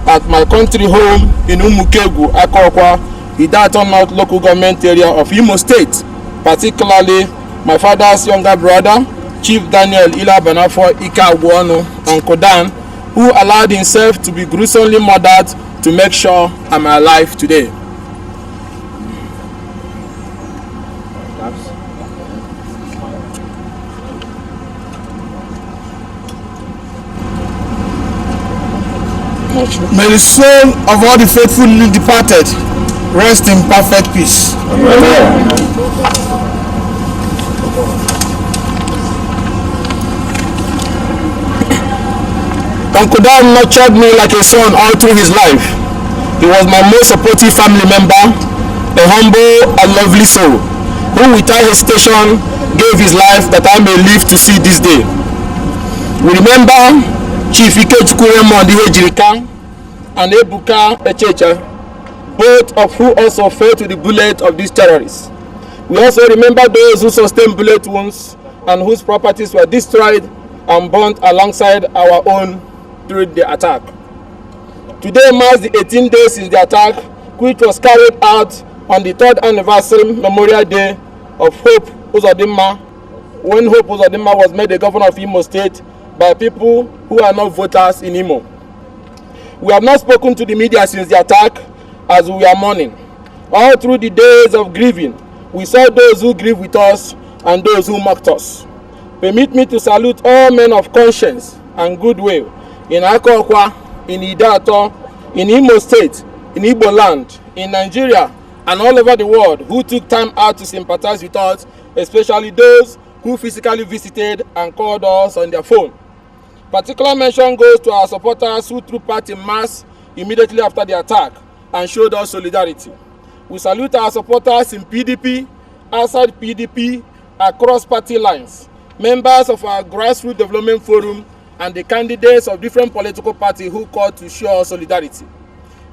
at my country home in Umukegu, Akokwa, Idato North local government area of Imo State, particularly my father's younger brother, Chief Daniel Ilabanafo Ikagwano and Kodan, who allowed himself to be gruesomely murdered to make sure I'm alive today. May the soul of all the faithfully departed rest in perfect peace. Amen. Uncle Dan nurtured me like a son all through his life. He was my most supportive family member, a humble and lovely soul, who without hesitation gave his life that I may live to see this day. We remember Chief Ugochinyere and Ebuka Echecha, both of who also fell to the bullet of these terrorists. We also remember those who sustained bullet wounds and whose properties were destroyed and burnt alongside our own during the attack. Today marks the 18 days since the attack, which was carried out on the 3rd anniversary Memorial Day of Hope Uzodinma, when Hope Uzodinma was made the governor of Imo State by people who are not voters in Imo. We have not spoken to the media since the attack, as we are mourning. All through the days of grieving, we saw those who grieve with us and those who mocked us. Permit me to salute all men of conscience and goodwill in Akokwa, in Idato, in Imo State, in Igbo land, in Nigeria, and all over the world who took time out to sympathize with us, especially those who physically visited and called us on their phone. Particular mention goes to our supporters who took part in mass immediately after the attack and showed us solidarity. We salute our supporters in PDP, outside PDP, across party lines, members of our grassroots development forum, and the candidates of different political parties who called to show solidarity.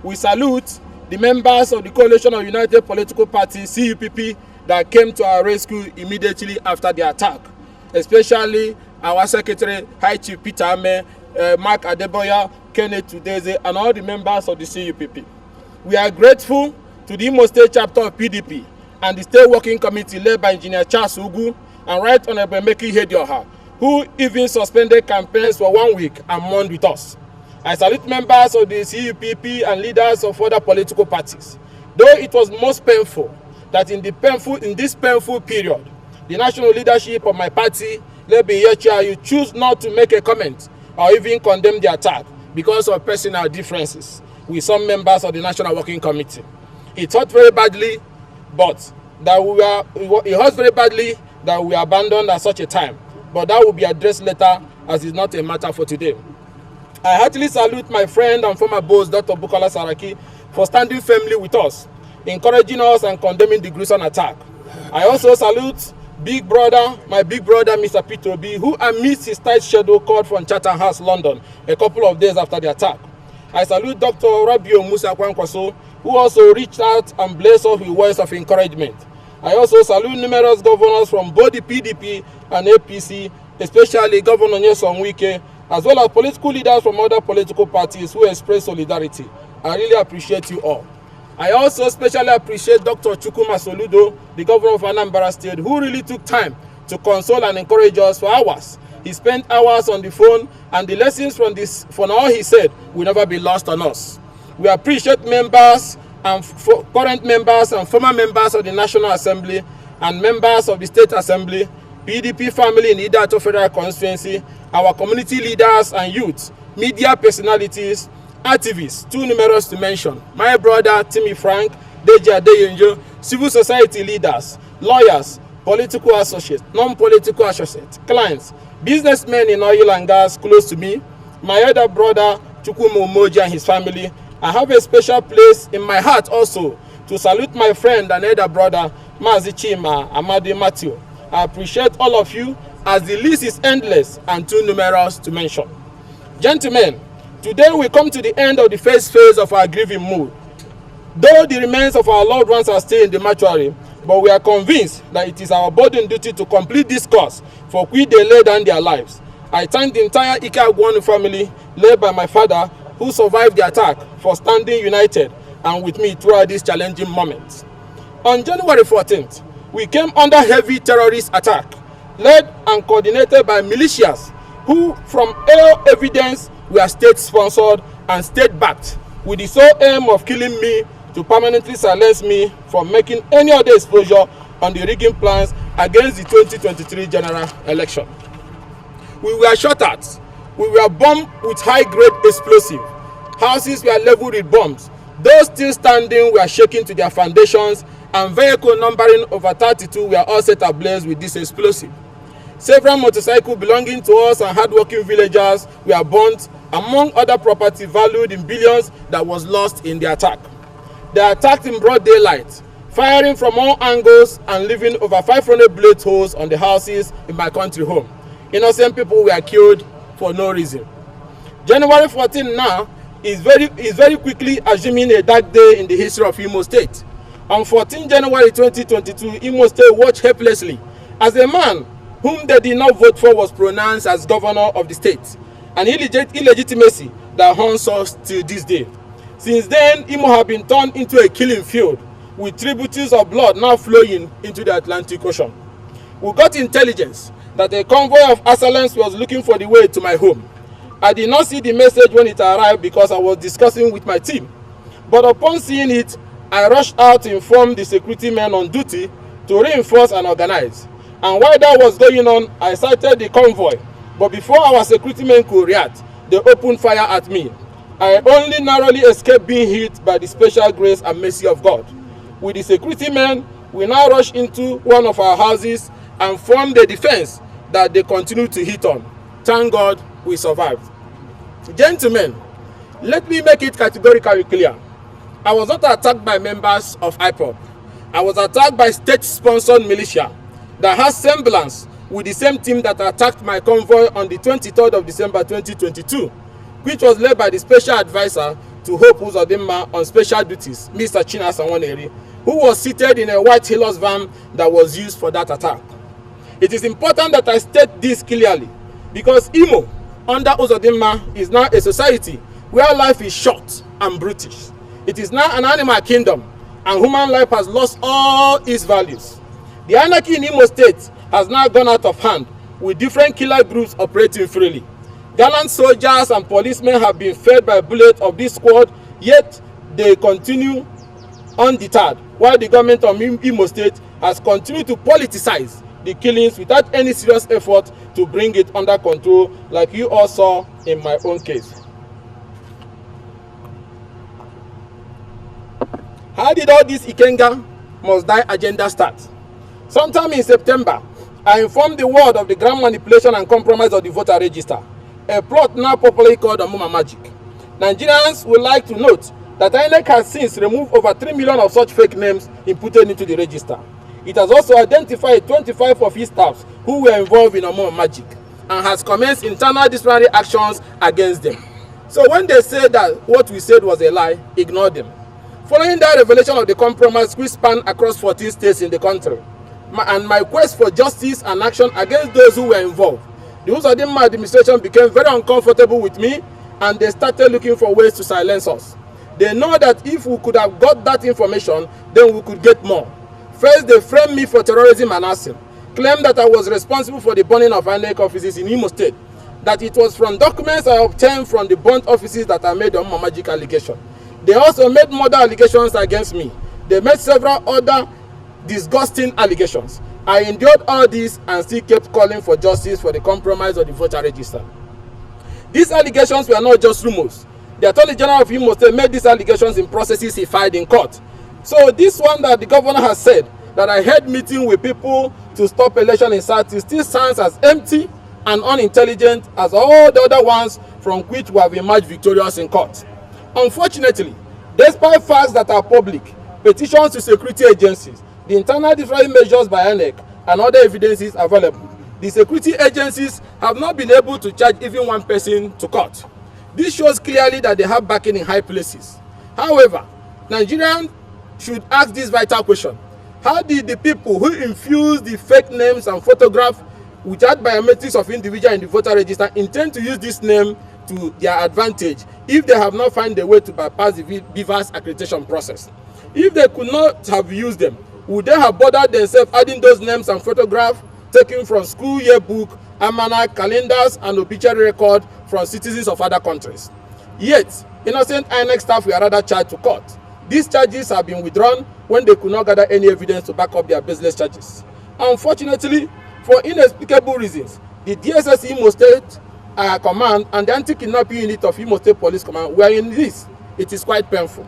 We salute the members of the Coalition of United Political Parties, CUPP, that came to our rescue immediately after the attack, especially our Secretary, High Chief Peter Ame, Mark Adeboya, Kenneth Tudeze, and all the members of the CUPP. We are grateful to the Imo State chapter of PDP and the State Working Committee led by Engineer Charles Ugu and Right Honorable Meki Hedioha, who even suspended campaigns for 1 week and mourned with us. I salute members of the CUPP and leaders of other political parties. Though it was most painful that in this painful period, the national leadership of my party, led by Yecha, you choose not to make a comment or even condemn the attack because of personal differences with some members of the National Working Committee. It hurt very badly, but it hurts very badly that we were abandoned at such a time. But that will be addressed later, as it's not a matter for today. I heartily salute my friend and former boss, Dr. Bukola Saraki, for standing firmly with us, encouraging us and condemning the gruesome attack. I also salute my big brother, Mr. Peter Obi, who amidst his tight schedule called from Chatham House, London, a couple of days after the attack. I salute Dr. Rabio Musa Kwankwaso, who also reached out and blessed us with words of encouragement. I also salute numerous governors from both the PDP and APC, especially Governor Nyesom Wike, as well as political leaders from other political parties who express solidarity. I really appreciate you all. I also especially appreciate Dr. Chukwuma Soludo, the governor of Anambra State, who really took time to console and encourage us for hours. He spent hours on the phone, and the lessons from all he said will never be lost on us. We appreciate members and current members and former members of the National Assembly and members of the State Assembly, PDP family in Idato Federal Constituency, our community leaders and youth, media personalities, activists, too numerous to mention, my brother Timmy Frank, Deji Adeyenjo, civil society leaders, lawyers, political associates, non-political associates, clients, businessmen in oil and gas close to me, my elder brother Chukwuma Umoji and his family. I have a special place in my heart also to salute my friend and elder brother Mazi Chima Amadi Matthew. I appreciate all of you, as the list is endless and too numerous to mention. Gentlemen, today we come to the end of the first phase of our grieving mood. Though the remains of our loved ones are still in the mortuary, but we are convinced that it is our burden duty to complete this course for which they lay down their lives. I thank the entire Ikenga family, led by my father, who survived the attack for standing united and with me throughout these challenging moments. On January 14th, we came under heavy terrorist attack, led and coordinated by militias who, from all evidence, were state-sponsored and state-backed, with the sole aim of killing me to permanently silence me from making any other exposure on the rigging plans against the 2023 general election. We were shot at. We were bombed with high-grade explosive. Houses were leveled with bombs. Those still standing were shaken to their foundations, and vehicles numbering over 32 were all set ablaze with this explosive. Several motorcycles belonging to us and hardworking villagers were burnt, among other property valued in billions that was lost in the attack. They attacked in broad daylight, firing from all angles and leaving over 500 bullet holes on the houses in my country home. Innocent people were killed for no reason. January 14 now is very quickly assuming a dark day in the history of Imo State. On 14 January 2022, Imo State watched helplessly as a man whom they did not vote for was pronounced as governor of the state, an illegitimacy that haunts us till this day. Since then, Imo has been turned into a killing field, with tributaries of blood now flowing into the Atlantic Ocean. We got intelligence that a convoy of assailants was looking for the way to my home. I did not see the message when it arrived because I was discussing with my team. But upon seeing it, I rushed out to inform the security men on duty to reinforce and organize. And while that was going on, I sighted the convoy. But before our security men could react, they opened fire at me. I only narrowly escaped being hit by the special grace and mercy of God. With the security men, we now rushed into one of our houses and formed a defense that they continued to hit on. Thank God we survived. Gentlemen, let me make it categorically clear. I was not attacked by members of IPOB. I was attacked by state-sponsored militia that has semblance with the same team that attacked my convoy on the 23rd of December 2022, which was led by the special advisor to Hope Uzodinma on special duties, Mr. Chinasawaneri, who was seated in a white Hilux van that was used for that attack. It is important that I state this clearly, because Imo, under Uzodinma, is now a society where life is short and brutish. It is now an animal kingdom, and human life has lost all its values. The anarchy in Imo State has now gone out of hand, with different killer groups operating freely. Gallant soldiers and policemen have been fed by bullets of this squad, yet they continue undeterred, while the government of Imo State has continued to politicize the killings without any serious effort to bring it under control, like you all saw in my own case. How did all this Ikenga must die agenda start? Sometime in September, I informed the world of the grand manipulation and compromise of the voter register, a plot now popularly called Amuma Magic. Nigerians would like to note that INEC has since removed over 3 million of such fake names inputted into the register. It has also identified 25 of its staffs who were involved in Amuma Magic and has commenced internal disciplinary actions against them. So when they say that what we said was a lie, ignore them. Following that revelation of the compromise which spanned across 14 states in the country, and my quest for justice and action against those who were involved, the Uzodinma administration became very uncomfortable with me, and they started looking for ways to silence us. They know that if we could have got that information, then we could get more. First, they framed me for terrorism and arson, claimed that I was responsible for the burning of INEC offices in Imo State, that it was from documents I obtained from the burnt offices that I made the Amuma Magic allegation. They also made murder allegations against me. They made several other disgusting allegations. I endured all this and still kept calling for justice for the compromise of the voter register. These allegations were not just rumors. The Attorney General of Imo State made these allegations in processes he filed in court. So this one that the governor has said, that I had meeting with people to stop election in South, still sounds as empty and unintelligent as all the other ones from which we have emerged victorious in court. Unfortunately, despite facts that are public, petitions to security agencies, the internal different measures by INEC, and other evidences available, the security agencies have not been able to charge even one person to court. This shows clearly that they have backing in high places. However, Nigerians should ask this vital question: how did the people who infused the fake names and photographs without biometrics of individuals in the voter register intend to use this name to their advantage if they have not found a way to bypass the BVAS accreditation process. If they could not have used them, would they have bothered themselves adding those names and photographs taken from school yearbook, almanac, calendars, and obituary record from citizens of other countries? Yet, innocent INEC staff were rather charged to court. These charges have been withdrawn when they could not gather any evidence to back up their baseless charges. Unfortunately, for inexplicable reasons, the DSS Imo State Command and the Anti-Kidnapping Unit of Imo State Police Command were in this. It is quite painful.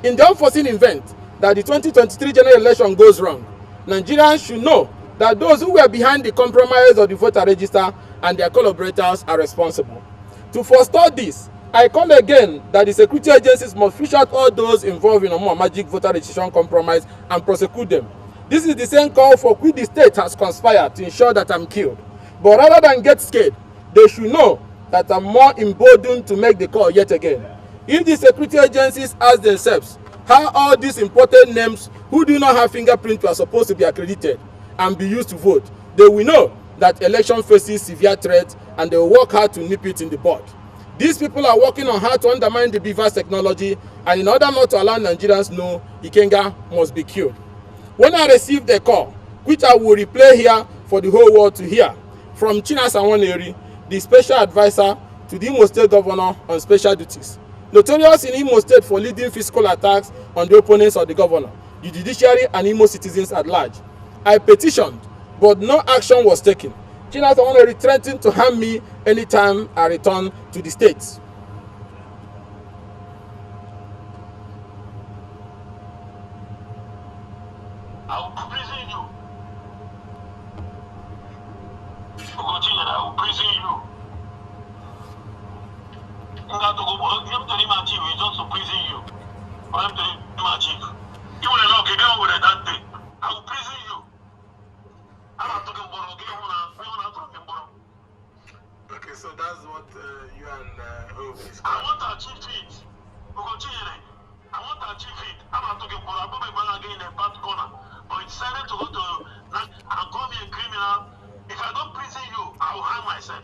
In the unforeseen event that the 2023 general election goes wrong, Nigerians should know that those who were behind the compromise of the voter register and their collaborators are responsible. To forestall this, I call again that the security agencies must fish out all those involved in a more magic voter registration compromise and prosecute them. This is the same call for which the state has conspired to ensure that I'm killed. But rather than get scared, they should know that I'm more emboldened to make the call yet again. If the security agencies ask themselves how all these imported names who do not have fingerprints were supposed to be accredited and be used to vote, they will know that election faces severe threats and they will work hard to nip it in the bud. These people are working on how to undermine the BVAS technology, and in order not to allow Nigerians know, Ikenga must be killed. When I received a call, which I will replay here for the whole world to hear, from Chinasa Nwaneri, the special advisor to the Imo State governor on special duties, notorious in Imo State for leading physical attacks on the opponents of the governor, the judiciary, and Imo citizens at large, I petitioned, but no action was taken. Chinasa Nwaneri threatened to harm me anytime I return to the States. I will prison you. Ugochinyere, I will prison you. We just to prison you. You will not get on with that day. I will prison you. I'm not talking about Okay, so that's what you and Hope is. I want to achieve it. Ugochinyere, I want to achieve it. I'm not talking about again in the bad corner. But it's decided to go to and call me a criminal. If I don't prison you, I will harm myself.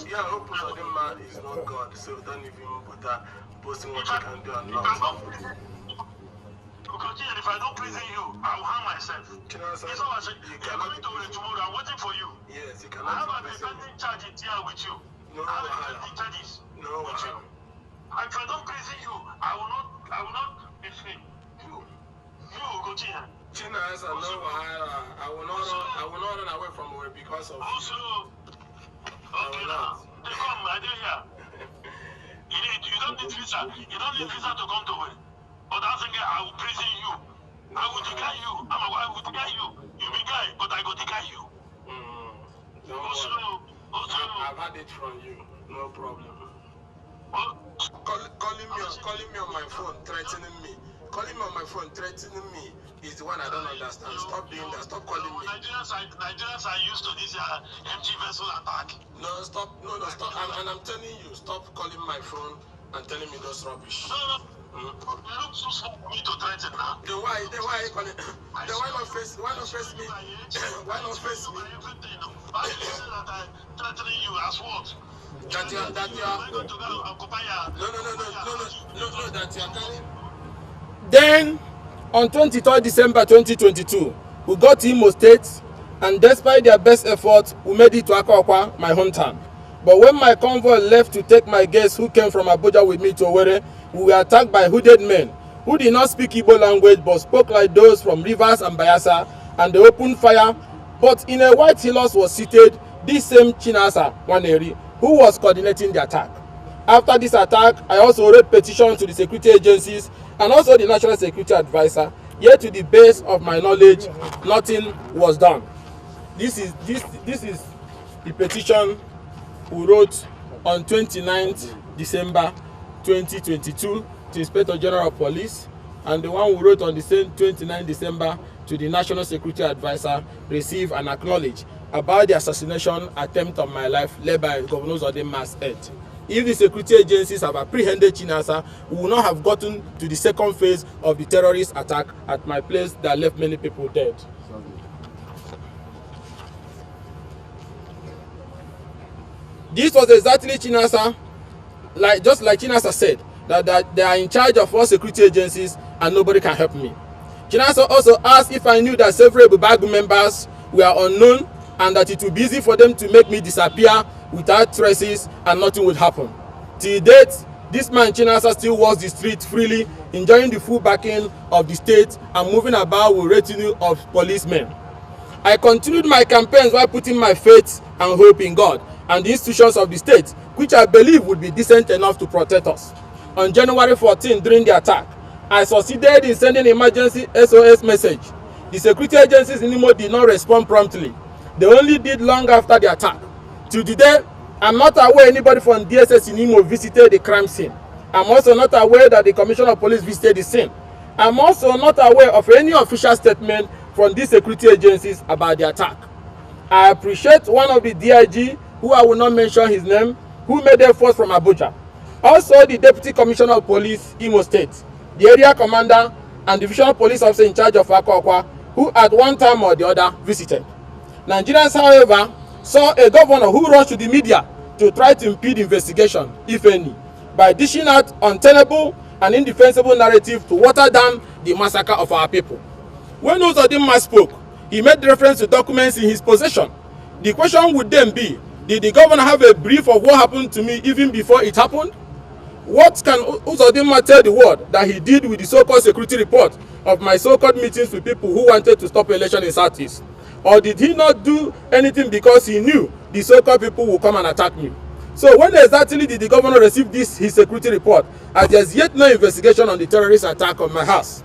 Yeah, Hope is not God, so don't even put that posting what you can do and not. If I don't prison you, I will harm myself. You're coming to tomorrow. I'm waiting for you. Yes, you I cannot. have a defending charge here with you. No, I have a defending charges with you. If I don't prison you, I will not be free. You Ugochinyere. Chinasa, no, I will not run away from her because of also, okay now, they come, I did here. You don't need visa. You don't need visa to come to me. But that's again, I will prison you. I will declare you. I will declare you. You be guy, but I go declare you. I've had it from you. No problem. Calling me on my phone, threatening me. Calling me on my phone, threatening me is the one I don't understand. Stop doing that. Stop calling me. Nigerians are used to this empty vessel attack. No, stop. No, stop. And I'm telling you, stop calling my phone and telling me those rubbish. No. You look too small for me to threaten now. Then why are you calling? Then why not face me? Why not face me? Why do you say that I'm threatening you as what? That you are. That you are carrying. Then, on 23rd December 2022, we got to Imo State, and despite their best efforts, we made it to Akwa, my hometown. But when my convoy left to take my guests who came from Abuja with me to Owerri, we were attacked by hooded men who did not speak Igbo language but spoke like those from Rivers and Bayelsa, and they opened fire. But in a white hills was seated this same Chinasa Nwaneri who was coordinating the attack. After this attack, I also wrote petitions to the security agencies and also the National Security Advisor. Yet to the base of my knowledge, nothing was done. This is the petition we wrote on 29th December 2022 to Inspector General of Police, and the one we wrote on the same 29th December to the National Security Advisor received and acknowledged about the assassination attempt on my life led by Governor Zodimma's head. If the security agencies have apprehended Chinasa, we will not have gotten to the second phase of the terrorist attack at my place that left many people dead. This was exactly Chinasa, just like Chinasa said, that they are in charge of all security agencies and nobody can help me. Chinasa also asked if I knew that several Bubagu members were unknown and that it would be easy for them to make me disappear without traces and nothing would happen. Till date, this man Chinasa still walks the street freely, enjoying the full backing of the state and moving about with retinue of policemen. I continued my campaigns while putting my faith and hope in God and the institutions of the state, which I believe would be decent enough to protect us. On January 14, during the attack, I succeeded in sending emergency SOS message. The security agencies in Imo did not respond promptly. They only did long after the attack. Till today, I'm not aware anybody from DSS in Imo visited the crime scene. I'm also not aware that the Commissioner of Police visited the scene. I'm also not aware of any official statement from these security agencies about the attack. I appreciate one of the DIG, who I will not mention his name, who made efforts from Abuja. Also the Deputy Commissioner of Police, Imo State, the area commander and divisional police officer in charge of Akwa, who at one time or the other visited. Nigerians, however, saw a governor who rushed to the media to try to impede investigation, if any, by dishing out untenable and indefensible narrative to water down the massacre of our people. When Uzodinma spoke, he made reference to documents in his possession. The question would then be, did the governor have a brief of what happened to me even before it happened? What can Uzodinma tell the world that he did with the so-called security report of my so-called meetings with people who wanted to stop election in Southeast? Or did he not do anything because he knew the so-called people would come and attack me? So when exactly did the governor receive his security report, as there is yet no investigation on the terrorist attack on my house?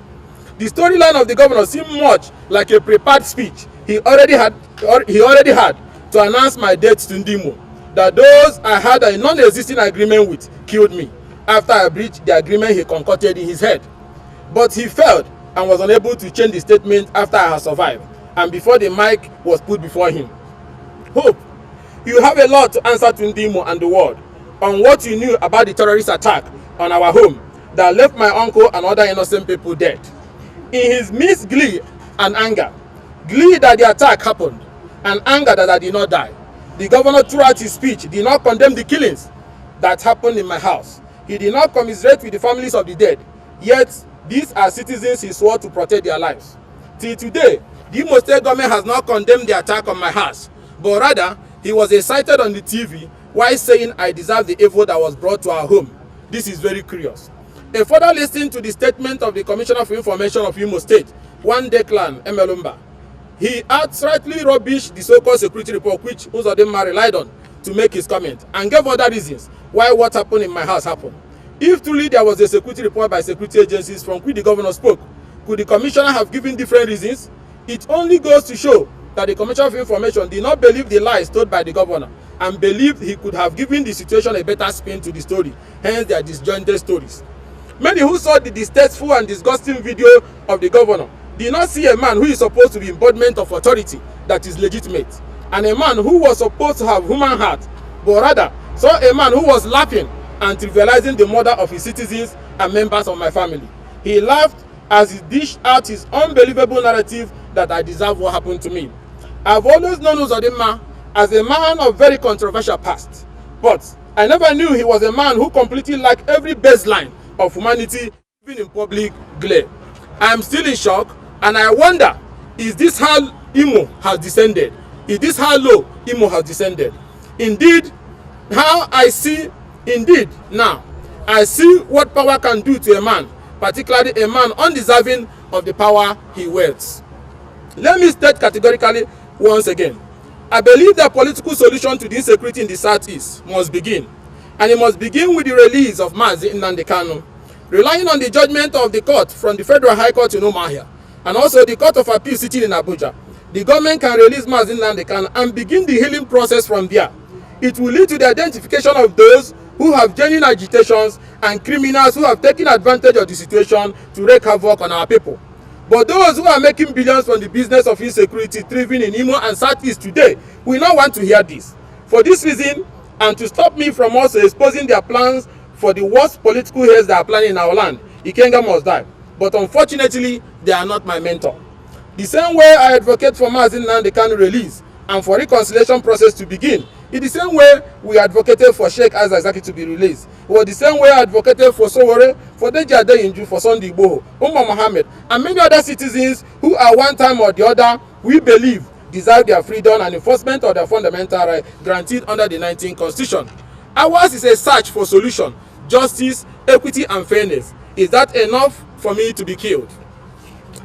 The storyline of the governor seemed much like a prepared speech he already had to announce my death to Ndimo, that those I had a non-existing agreement with killed me after I breached the agreement he concocted in his head. But he failed and was unable to change the statement after I had survived and before the mic was put before him. Hope, you have a lot to answer to Ndimo and the world on what you knew about the terrorist attack on our home that left my uncle and other innocent people dead. In his mixed glee and anger, glee that the attack happened and anger that I did not die, the governor throughout his speech did not condemn the killings that happened in my house. He did not commiserate with the families of the dead, yet these are citizens he swore to protect their lives. Till today, the Imo State government has not condemned the attack on my house, but rather he was cited on the TV while saying I deserve the evil that was brought to our home. This is very curious. A further listening to the statement of the Commissioner for Information of Imo State, one Declan Emelumba, he outrightly rubbished the so-called security report which Uzodinma relied on to make his comment and gave other reasons why what happened in my house happened. If truly there was a security report by security agencies from which the governor spoke, could the commissioner have given different reasons? It only goes to show that the Commissioner of Information did not believe the lies told by the governor and believed he could have given the situation a better spin to the story, hence their disjointed stories. Many who saw the distasteful and disgusting video of the governor did not see a man who is supposed to be embodiment of authority that is legitimate, and a man who was supposed to have human heart, but rather saw a man who was laughing and trivializing the murder of his citizens and members of my family. He laughed as he dished out his unbelievable narrative that I deserve what happened to me. I've always known Uzodinma as a man of very controversial past, but I never knew he was a man who completely lacked every baseline of humanity, even in public glare. I am still in shock, and I wonder, is this how Imo has descended? Is this how low Imo has descended? Indeed, now I see what power can do to a man, particularly a man undeserving of the power he wields. Let me state categorically once again, I believe the political solution to the insecurity in the Southeast must begin, and it must begin with the release of Mazi Nnamdi Kanu. Relying on the judgment of the court from the Federal High Court in Umuahia and also the Court of Appeal sitting in Abuja, the government can release Mazi Nnamdi Kanu and begin the healing process from there. It will lead to the identification of those who have genuine agitations and criminals who have taken advantage of the situation to wreak havoc on our people. But those who are making billions from the business of insecurity thriving in Imo and Southeast today will not want to hear this. For this reason, and to stop me from also exposing their plans for the worst political heads that are planning in our land, Ikenga must die. But unfortunately, they are not my mentor. The same way I advocate for Mazi Nnamdi Kanu release and for reconciliation process to begin In the same way we advocated for Sheikh Isaac Zaki to be released, it was the same way I advocated for Sowore, for Deji Adeyinju, for Sunday Igboho, Umar Mohammed, and many other citizens who at one time or the other we believe deserve their freedom and enforcement of their fundamental rights granted under the 19th Constitution. Ours is a search for solution, justice, equity, and fairness. Is that enough for me to be killed?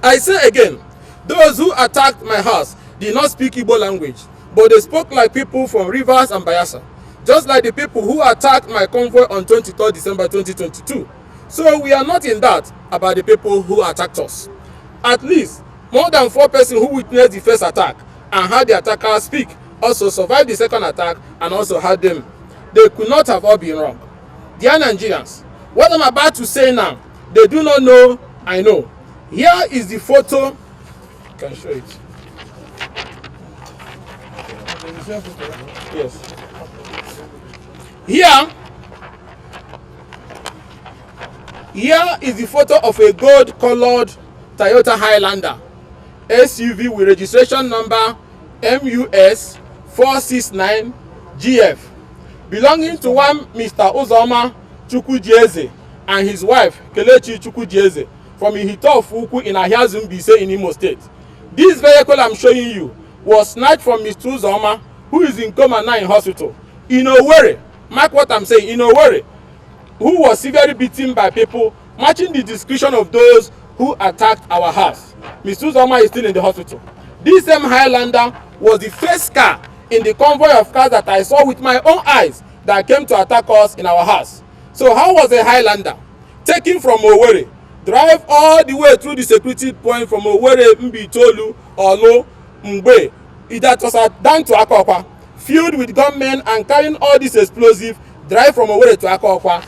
I say again, those who attacked my house did not speak Igbo language, but they spoke like people from Rivers and Bayelsa, just like the people who attacked my convoy on 23rd December 2022. So we are not in doubt about the people who attacked us. At least, more than 4 persons who witnessed the first attack and had the attackers speak also survived the second attack and also had them. They could not have all been wrong. Dear Nigerians, what I'm about to say now, they do not know, I know. Here is the photo. I can show it. Yes. Here is the photo of a gold-colored Toyota Highlander SUV with registration number MUS 469GF belonging to one Mr. Uzoma Chukwujieze and his wife Kelechi Chukwujieze from Ihitofuku in Ahiazumbise in Imo State. This vehicle I'm showing you was snatched from Mr. Uzoma, who is in coma now in hospital, in Owerri. Mark what I'm saying, in Owerri, who was severely beaten by people matching the description of those who attacked our house. Mr. Uzoma is still in the hospital. This same Highlander was the first car in the convoy of cars that I saw with my own eyes that came to attack us in our house. So how was a Highlander taken from Owerri, drive all the way through the security point from Owerri, Mbitolu, Olo, Mgbe, that was down to Akokwa, filled with gunmen and carrying all these explosives, drive from Owerri to Akokwa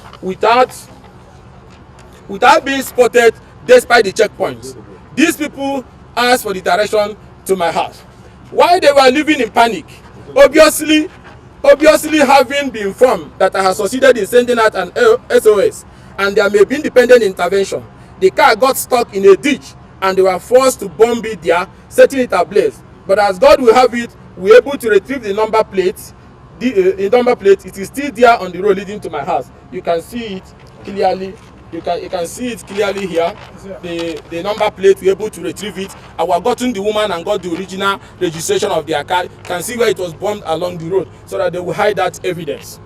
without being spotted despite the checkpoints. These people asked for the direction to my house. While they were living in panic, obviously having been informed that I had succeeded in sending out an SOS and there may be independent intervention, the car got stuck in a ditch and they were forced to bomb it there, setting it ablaze. But as God will have it, we were able to retrieve the number plate. The number plate, it is still there on the road leading to my house. You can see it clearly. You can see it clearly here. The number plate, we were able to retrieve it. I was gotten the woman and got the original registration of their car. You can see where it was bombed along the road so that they will hide that evidence.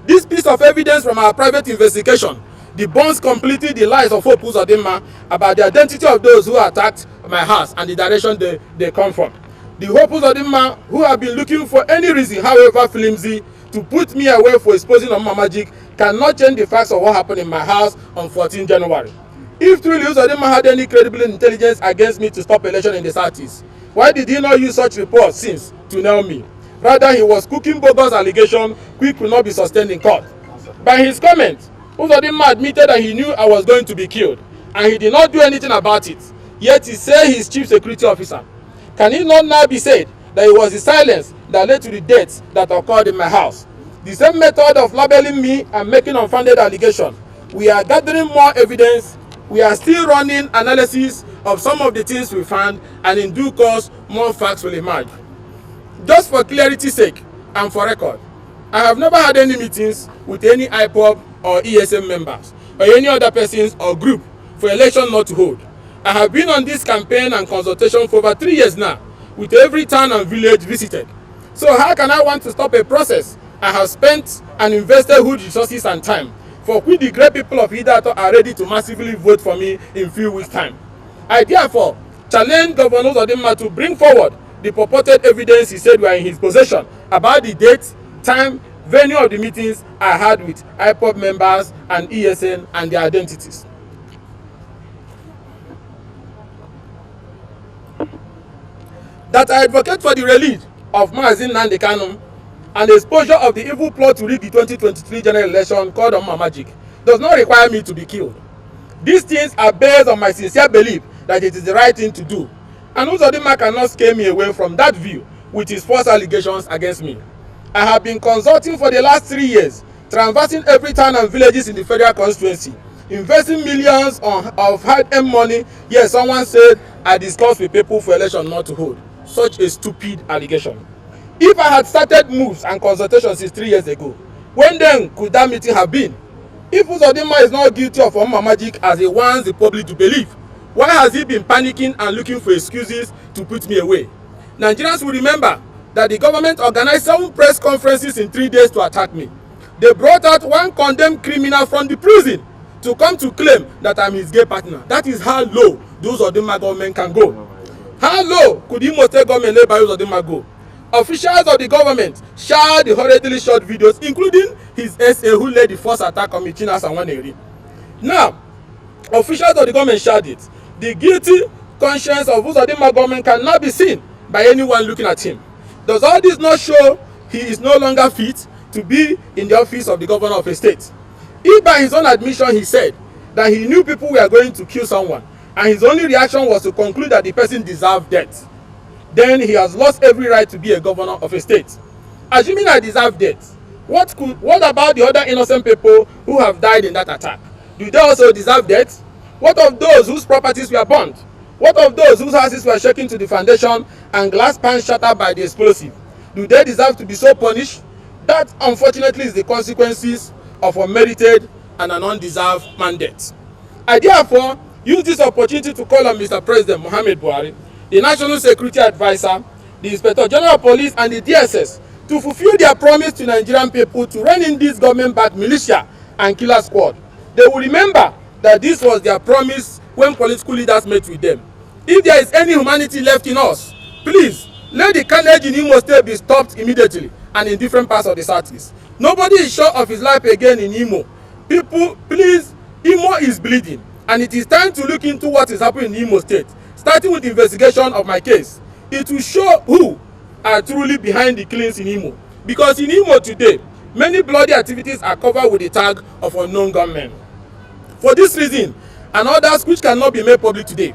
This piece of evidence from our private investigation debunks completely the lies of Hope Uzodinma about the identity of those who attacked my house and the direction they come from. The Hope Uzodinma who have been looking for any reason, however flimsy, to put me away for exposing on Magic cannot change the facts of what happened in my house on 14 January. If truly Uzodinma had any credible intelligence against me to stop election in the Southeast, why did he not use such reports since to nail me? Rather, he was cooking bogus allegations which could not be sustained in court. By his comments, Uzodinma admitted that he knew I was going to be killed, and he did not do anything about it. Yet he said he's chief security officer. Can it not now be said that it was the silence that led to the deaths that occurred in my house? The same method of labeling me and making unfounded allegations. We are gathering more evidence. We are still running analysis of some of the things we found, and in due course, more facts will emerge. Just for clarity's sake and for record, I have never had any meetings with any IPOB or ESM members or any other persons or group for election not to hold. I have been on this campaign and consultation for over 3 years now, with every town and village visited. So how can I want to stop a process I have spent and invested huge resources and time, for which the great people of Idato are ready to massively vote for me in few weeks' time? I therefore challenge Governor Uzodinma to bring forward the purported evidence he said were in his possession about the date, time, venue of the meetings I had with IPOB members and ESN and their identities. That I advocate for the release of Mazin Nnamdi Kanu and the exposure of the evil plot to rig the 2023 general election called on Magic does not require me to be killed. These things are based on my sincere belief that it is the right thing to do, and Uzodinma cannot scare me away from that view with his false allegations against me. I have been consulting for the last 3 years, traversing every town and villages in the federal constituency, investing millions of hard-earned money, yet someone said I discussed with people for election not to hold. Such a stupid allegation. If I had started moves and consultations since 3 years ago, when then could that meeting have been? If Uzodinma is not guilty of Oma magic as he wants the public to believe, why has he been panicking and looking for excuses to put me away? Nigerians will remember that the government organized 7 press conferences in 3 days to attack me. They brought out one condemned criminal from the prison to come to claim that I'm his gay partner. That is how low those Uzodinma government can go. How low could Imo State government led by Uzodinma go? Officials of the government shared the hurriedly shot videos, including his SA who led the first attack on Ugochinyere and Waneri. Now, officials of the government shared it. The guilty conscience of Uzodinma government cannot be seen by anyone looking at him. Does all this not show he is no longer fit to be in the office of the governor of a state? If by his own admission he said that he knew people were going to kill someone and his only reaction was to conclude that the person deserved death, then he has lost every right to be a governor of a state. Assuming I deserve death, what about the other innocent people who have died in that attack? Do they also deserve death? What of those whose properties were burned? What of those whose houses were shaken to the foundation and glass pans shattered by the explosive? Do they deserve to be so punished? That, unfortunately, is the consequences of unmerited and an undeserved mandate. I therefore use this opportunity to call on Mr. President Muhammad Buhari, the National Security Advisor, the Inspector General of Police and the DSS to fulfill their promise to Nigerian people to rein in this government-backed militia and killer squad. They will remember that this was their promise when political leaders met with them. If there is any humanity left in us, please let the carnage in Imo State be stopped immediately and in different parts of the southeast. Nobody is sure of his life again in Imo. People, please, Imo is bleeding and it is time to look into what is happening in Imo State. Starting with the investigation of my case, it will show who are truly behind the killings in Imo. Because in Imo today, many bloody activities are covered with the tag of unknown gunmen. For this reason, and others which cannot be made public today,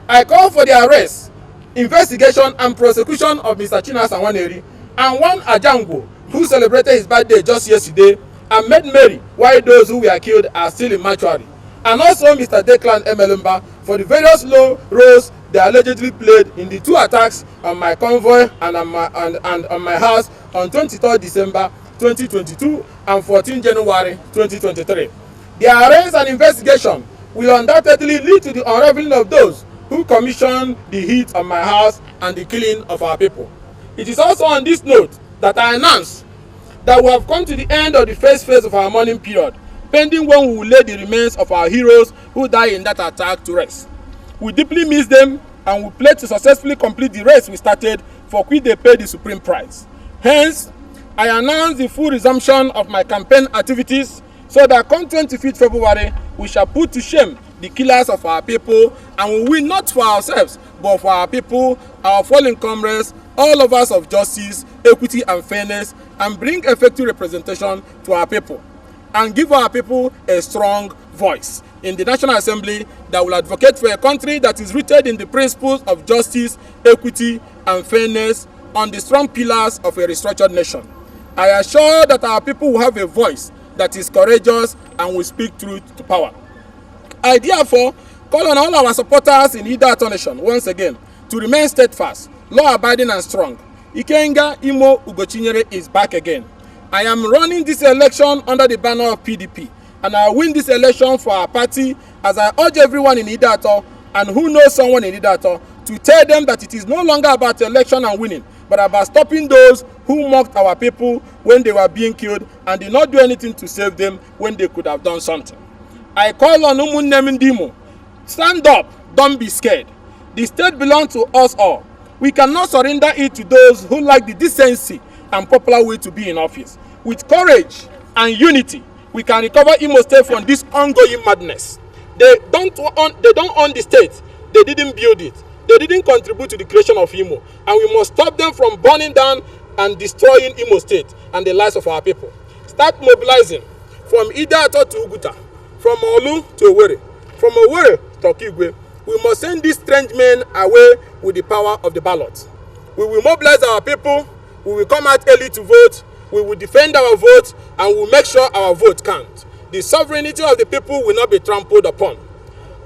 I call for the arrest, investigation, and prosecution of Mr. Ugochinyere and Waneri and one Ajango who celebrated his birthday just yesterday and made merry while those who were killed are still in mortuary. And also Mr. Declan Emelumba for the various low roles they allegedly played in the 2 attacks on my convoy and on my house on 23rd December 2022 and 14 January 2023. The arrest and investigation will undoubtedly lead to the unraveling of those who commissioned the hit on my house and the killing of our people. It is also on this note that I announce that we have come to the end of the first phase of our mourning period, pending when we will lay the remains of our heroes who died in that attack to rest. We deeply miss them and we pledge to successfully complete the race we started, for which they paid the supreme price. Hence, I announce the full resumption of my campaign activities so that come 25th February, we shall put to shame the killers of our people and we win not for ourselves, but for our people, our fallen comrades, all of us of justice, equity and fairness, and bring effective representation to our people and give our people a strong voice in the National Assembly that will advocate for a country that is rooted in the principles of justice, equity, and fairness on the strong pillars of a restructured nation. I assure that our people will have a voice that is courageous and will speak truth to power. I therefore call on all our supporters in Idato Nation once again to remain steadfast, law-abiding and strong. Ikenga Imo Ugochinyere is back again. I am running this election under the banner of PDP, and I win this election for our party, as I urge everyone in Idato and who knows someone in Idato to tell them that it is no longer about election and winning, but about stopping those who mocked our people when they were being killed and did not do anything to save them when they could have done something. I call on Umunnem Ndimo, stand up, don't be scared. The state belongs to us all. We cannot surrender it to those who lack the decency and popular way to be in office. With courage and unity, we can recover Imo State from this ongoing madness. They don't own the state. They didn't build it. They didn't contribute to the creation of Imo. And we must stop them from burning down and destroying Imo State and the lives of our people. Start mobilizing from Idato to Uguta, from Olu to Owerri, from Owerri to Okigwe. We must send these strange men away with the power of the ballot. We will mobilize our people. We will come out early to vote. We will defend our vote and we will make sure our vote counts. The sovereignty of the people will not be trampled upon.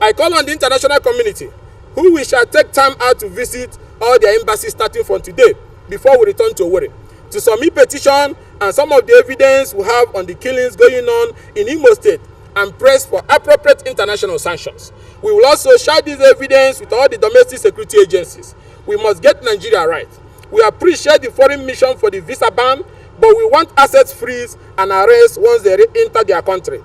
I call on the international community, who we shall take time out to visit all their embassies starting from today before we return to Owerri. to submit petition and some of the evidence we have on the killings going on in Imo State and press for appropriate international sanctions. We will also share this evidence with all the domestic security agencies. We must get Nigeria right. We appreciate the foreign mission for the visa ban, but we want assets freeze and arrest once they enter their country.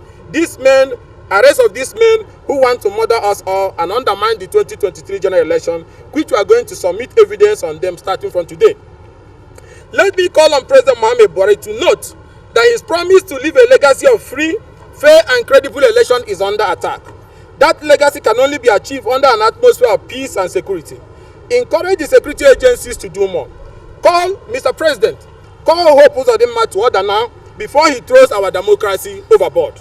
Arrest of these men who want to murder us all and undermine the 2023 general election, which we are going to submit evidence on them starting from today. Let me call on President Mohamed Buhari to note that his promise to leave a legacy of free, fair and credible election is under attack. That legacy can only be achieved under an atmosphere of peace and security. Encourage the security agencies to do more. Call Mr. President, call Hope Uzodinma to order now before he throws our democracy overboard.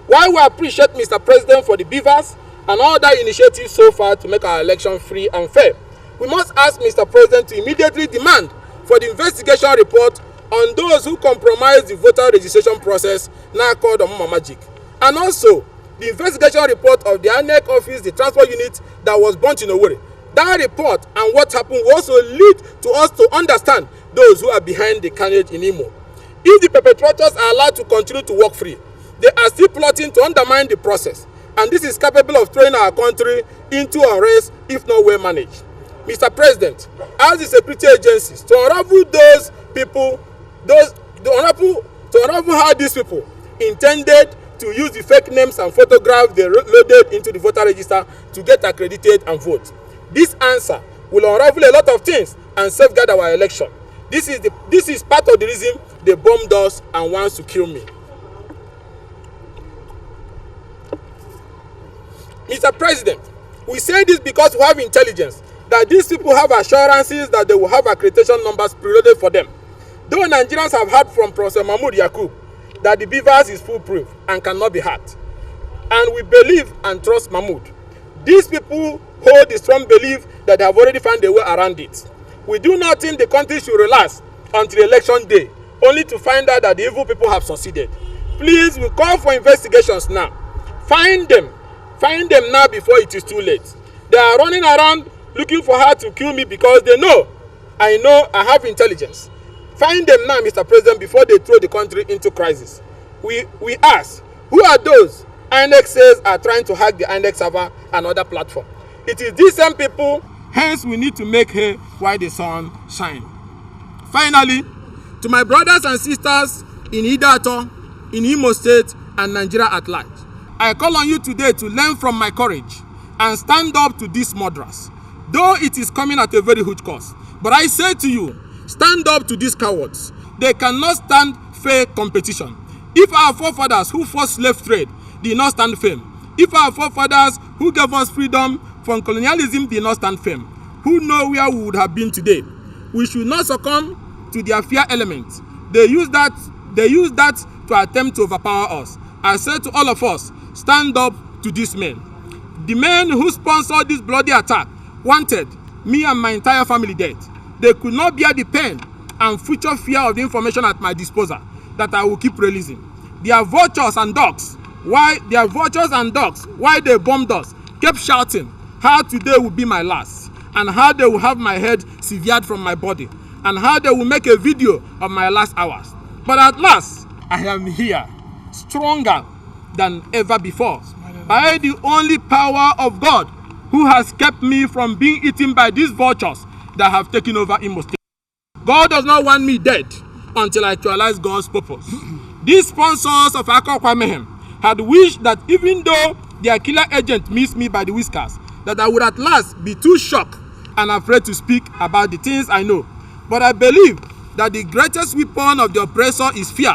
While we appreciate Mr. President for the beavers and all that initiatives so far to make our election free and fair, we must ask Mr. President to immediately demand for the investigation report on those who compromised the voter registration process, now called Omuma Magic, and also the investigation report of the INEC office, the transport unit that was burnt in Owerri. That report and what happened will also lead to us to understand those who are behind the carnage in Imo. If the perpetrators are allowed to continue to work free, they are still plotting to undermine the process, and this is capable of throwing our country into unrest if not well managed. Mr. President, ask the security agencies to unravel those people, to unravel how these people intended to use the fake names and photographs they loaded into the voter register to get accredited and vote. This answer will unravel a lot of things and safeguard our election. This is part of the reason they bombed us and wants to kill me. Mr. President, we say this because we have intelligence that these people have assurances that they will have accreditation numbers preloaded for them. Though Nigerians have heard from Professor Mahmoud Yakub that the beavers is foolproof and cannot be hacked, and we believe and trust Mahmoud. These people hold the strong belief that they have already found a way around it. We do not think the country should relax until election day, only to find out that the evil people have succeeded. Please, we call for investigations now. Find them now before it is too late. They are running around looking for how to kill me because they know I have intelligence. Find them now, Mr. President, before they throw the country into crisis. We ask, who are those INEC says are trying to hack the INEC server and other platform? It is these same people, hence we need to make hay while the sun shines. Finally, to my brothers and sisters in Idato, in Imo State and Nigeria at large, I call on you today to learn from my courage and stand up to these murderers, though it is coming at a very huge cost. But I say to you, stand up to these cowards. They cannot stand fair competition. If our forefathers who fought slave trade did not stand firm, if our forefathers who gave us freedom from colonialism did not stand firm, who know where we would have been today? We should not succumb to their fear element. They use that to attempt to overpower us. I say to all of us, stand up to these men. The men who sponsored this bloody attack wanted me and my entire family dead. They could not bear the pain and future fear of the information at my disposal that I will keep releasing. They are vultures and dogs. Why they bombed us, kept shouting how today will be my last, and how they will have my head severed from my body, and how they will make a video of my last hours. But at last, I am here, stronger than ever before, by the only power of God, who has kept me from being eaten by these vultures that have taken over Imo State. God does not want me dead until I actualize God's purpose. These sponsors of Akokwa Mayhem had wished that even though their killer agent missed me by the whiskers, that I would at last be too shocked and afraid to speak about the things I know. But I believe that the greatest weapon of the oppressor is fear,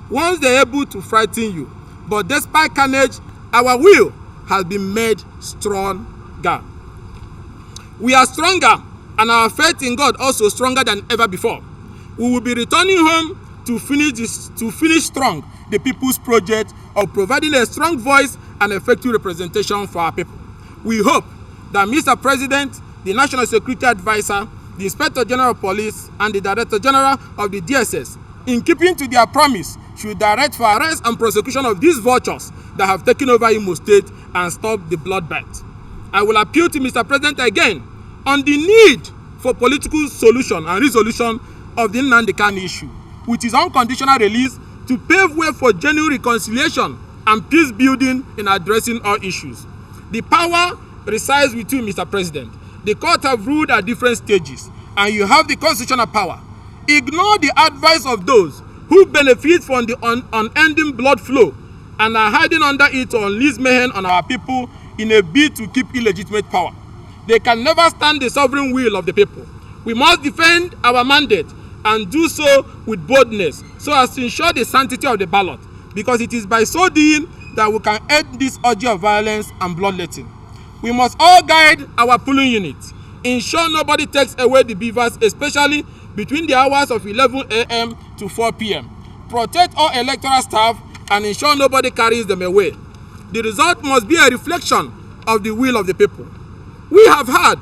once they are able to frighten you. But despite carnage, our will has been made stronger. We are stronger, and our faith in God also stronger than ever before. We will be returning home to finish strong the people's project of providing a strong voice and effective representation for our people. We hope that Mr. President, the National Security Advisor, the Inspector General of Police, and the Director General of the DSS, in keeping to their promise, should direct for arrest and prosecution of these vultures that have taken over Imo State and stopped the bloodbath. I will appeal to Mr. President again on the need for political solution and resolution of the Nnamdi Kanu issue with his unconditional release to pave way for genuine reconciliation and peace building in addressing all issues. The power resides with you, Mr. President. The court have ruled at different stages, and you have the constitutional power. Ignore the advice of those who benefit from the unending blood flow and are hiding under it to unleash mayhem on our people in a bid to keep illegitimate power. They can never stand the sovereign will of the people. We must defend our mandate and do so with boldness so as to ensure the sanctity of the ballot, because it is by so doing that we can end this orgy of violence and bloodletting. We must all guide our polling units, ensure nobody takes away the beavers, especially between the hours of 11 a.m. to 4 p.m. Protect all electoral staff and ensure nobody carries them away. The result must be a reflection of the will of the people. We have had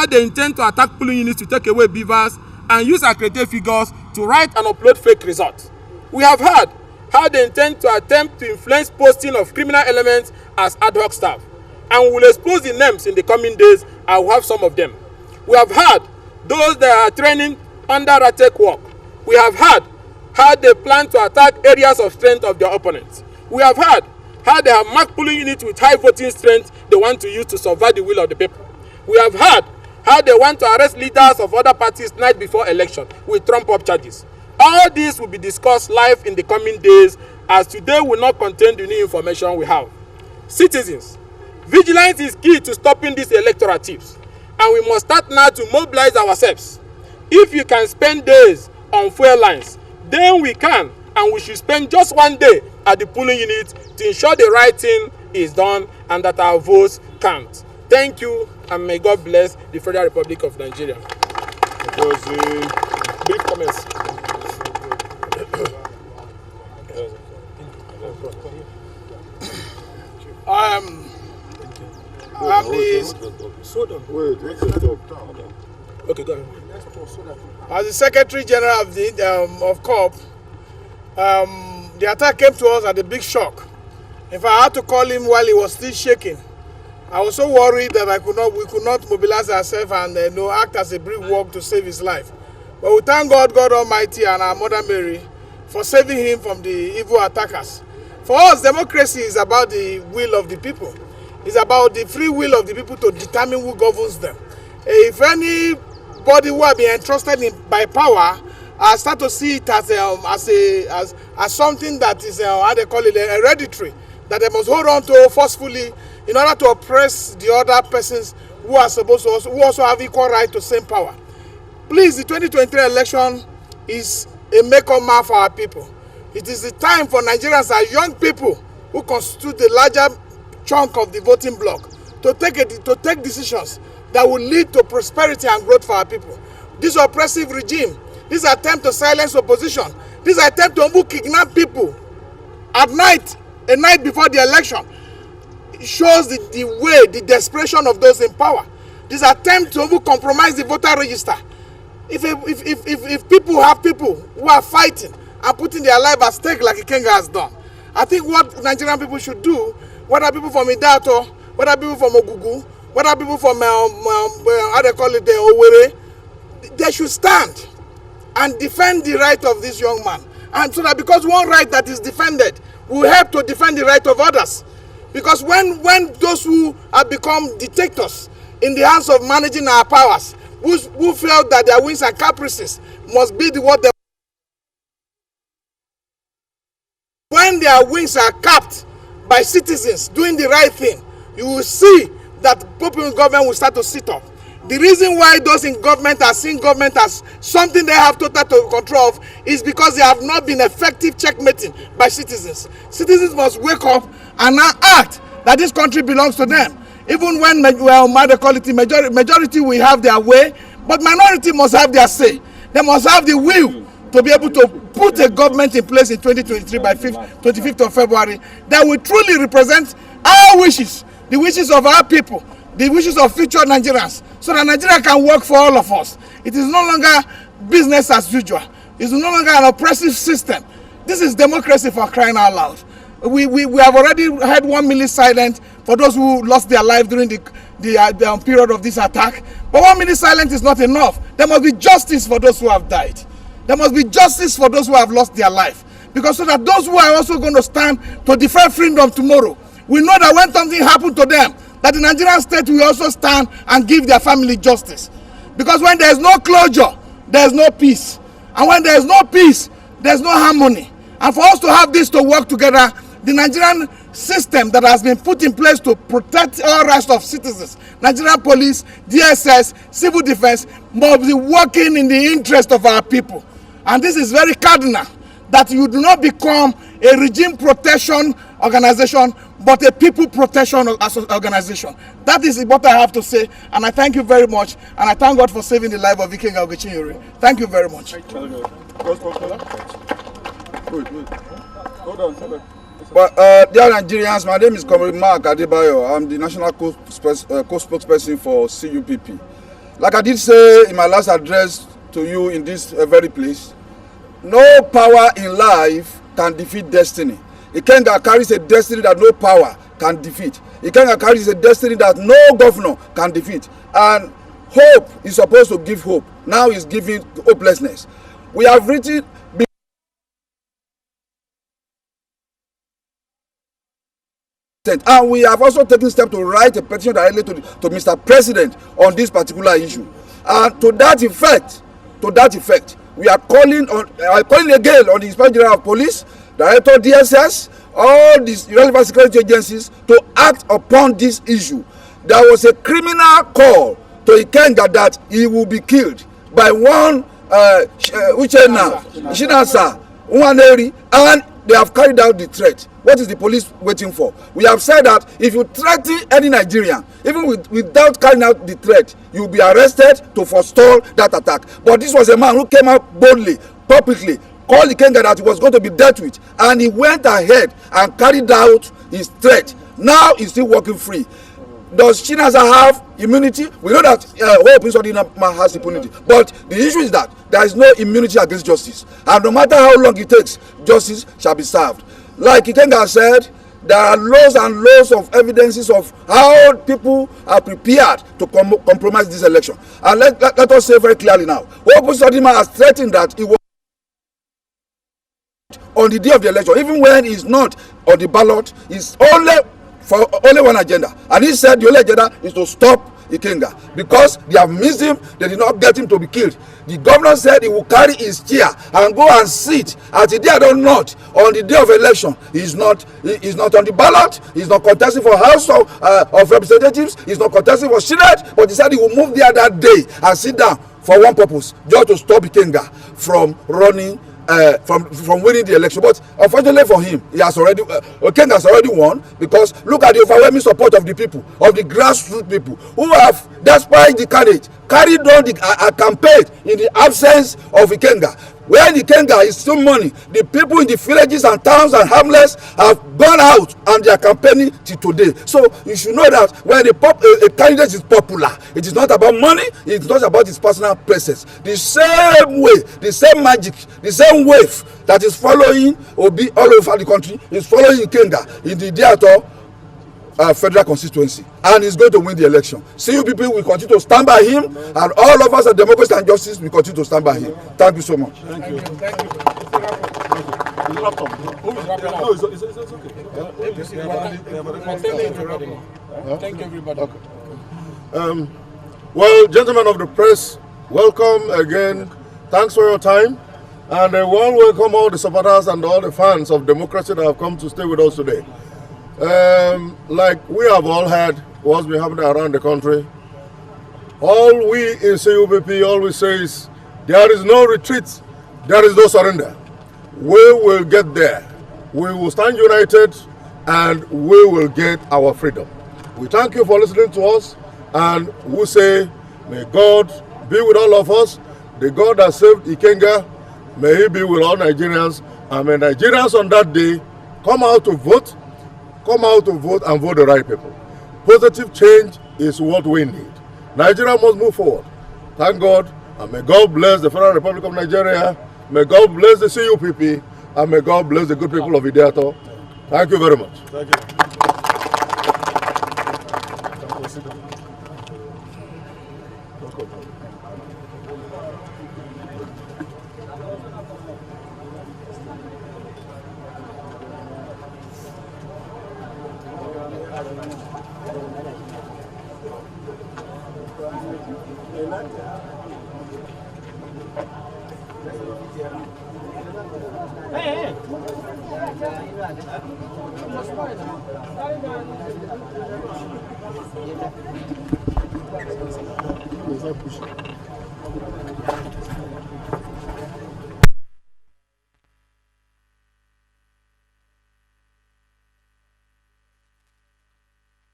the intent to attack polling units to take away beavers and use accredited figures to write and upload fake results. We have had the intent to attempt to influence posting of criminal elements as ad hoc staff, and we will expose the names in the coming days. I will have some of them. We have had those that are training under Ratek work. We have had they plan to attack areas of strength of their opponents. We have had they have marked polling units with high voting strength they want to use to subvert the will of the people. We have had they want to arrest leaders of other parties night before election with trump-up charges. All this will be discussed live in the coming days, as today will not contain the new information we have. Citizens, vigilance is key to stopping these electoral thieves, and we must start now to mobilize ourselves. If you can spend days on fuel lines, then we can, and we should spend just one day at the polling unit to ensure the right thing is done and that our votes count. Thank you, and may God bless the Federal Republic of Nigeria. Brief comments. Okay, go ahead. As the Secretary General of Cupp, the attack came to us at a big shock. In fact, I had to call him while he was still shaking. I was so worried that we could not mobilize ourselves and act as a brief work to save his life. But we thank God Almighty and our Mother Mary for saving him from the evil attackers. For us, democracy is about the will of the people. It's about the free will of the people to determine who governs them. If anybody who have been entrusted by power, I start to see it as something that is how they call it, hereditary, that they must hold on to forcefully in order to oppress the other persons who are supposed to who also have equal right to same power. Please, the 2023 election is a make-or mark for our people. It is the time for Nigerians as young people who constitute the larger chunk of the voting bloc to take decisions that will lead to prosperity and growth for our people. This oppressive regime, this attempt to silence opposition, this attempt to kidnap people at night, a night before the election, shows the desperation of those in power. This attempt to compromise the voter register. If people have people who are fighting and putting their life at stake like Ikenga has done, I think what Nigerian people should do, whether people from Idato, whether people from Ogugu, whether people from how they call it, the Owerri, they should stand and defend the right of this young man. And so that because one right that is defended will help to defend the right of others. Because when those who have become dictators in the hands of managing our powers, who felt that their whims and caprices must be what they... When their wings are capped by citizens doing the right thing, you will see that people in government will start to sit up. The reason why those in government are seeing government as something they have total control of is because they have not been effective checkmating by citizens. Citizens must wake up and now act that this country belongs to them. Even when, majority will have their way, but minority must have their say. They must have the will to be able to put a government in place in 2023 by 25th of February that will truly represent our wishes, the wishes of our people, the wishes of future Nigerians, so that Nigeria can work for all of us. It is no longer business as usual. It's no longer an oppressive system. This is democracy, for crying out loud. We have already had 1 minute silence for those who lost their life during the the period of this attack. But 1 minute silence is not enough. There must be justice for those who have died. There must be justice for those who have lost their life. Because so that those who are also going to stand to defend freedom tomorrow, we know that when something happened to them, that the Nigerian state will also stand and give their family justice. Because when there is no closure, there is no peace. And when there is no peace, there is no harmony. And for us to have this to work together, the Nigerian system that has been put in place to protect all rights of citizens, Nigerian police, DSS, civil defense, must be working in the interest of our people. And this is very cardinal, that you do not become a regime protection organization, but a people protection organization. That is what I have to say, and I thank you very much, and I thank God for saving the life of Ikenga Ugochinyere. Thank you very much. Well, dear Nigerians, my name is Comrade Mark Adebayo. I'm the National Co-Spokesperson for CUPP. Like I did say in my last address to you in this very place, no power in life can defeat destiny. Ikenga carries a destiny that no power can defeat. Ikenga carries a destiny that no governor can defeat. And hope is supposed to give hope. Now he's giving hopelessness. We have written, and we have also taken steps to write a petition directly to Mr. President on this particular issue. And to that effect, we are calling again on the Inspector General of Police, Director DSS, all these relevant security agencies to act upon this issue. There was a criminal call to Ikenga that he will be killed by one Ugochinyere, and they have carried out the threat. What is the police waiting for? We have said that if you threaten any Nigerian, even without carrying out the threat, you will be arrested to forestall that attack. But this was a man who came out boldly, publicly, called Ikenga that he was going to be dealt with, and he went ahead and carried out his threat. Now he's still walking free. Does Chinasa have immunity? We know that Hope Insodinama has immunity, but the issue is that there is no immunity against justice, and no matter how long it takes, justice shall be served. Like Ikenga said, there are loads and loads of evidences of how people are prepared to compromise this election. And let us say very clearly now, Hope Insodinama has threatened that he will on the day of the election, even when he's not on the ballot, is only one agenda, and he said the only agenda is to stop Ikenga because they have missed him. They did not get him to be killed. The governor said he will carry his chair and go and sit at the day or not on the day of election. He's not on the ballot. He's not contesting for House of Representatives. He's not contesting for Senate. But he said he will move there that day and sit down for one purpose, just to stop Ikenga from running. From winning the election. But unfortunately for him, Ikenga has already won, because look at the overwhelming support of the people, of the grassroots people, who have, despite the candidate, carried on the campaign in the absence of Ikenga. When Ikenga is still money, the people in the villages and towns and hamlets have gone out and they are campaigning till today. So you should know that when a candidate is popular, it is not about money, it is not about his personal presence. The same way, the same magic, the same wave that is following Obi all over the country is following Ikenga in the Diato federal constituency, and he's going to win the election. CUPP will continue to stand by him, and all of us at Democracy and Justice will continue to stand by him. Thank you so much. Thank you. Thank you. Thank you, everybody. Okay. Well, gentlemen of the press, welcome again. Thanks for your time, and I want to welcome all the supporters and all the fans of democracy that have come to stay with us today. Like we have all heard what's been happening around the country, all we in CUPP always say is there is no retreat, there is no surrender. We will get there. We will stand united and we will get our freedom. We thank you for listening to us, and we say may God be with all of us. The God that saved Ikenga, may he be with all Nigerians, and may Nigerians on that day come out to vote and vote the right people. Positive change is what we need. Nigeria must move forward. Thank God, and may God bless the Federal Republic of Nigeria, may God bless the CUPP, and may God bless the good people of Idiato. Thank you very much. Thank you.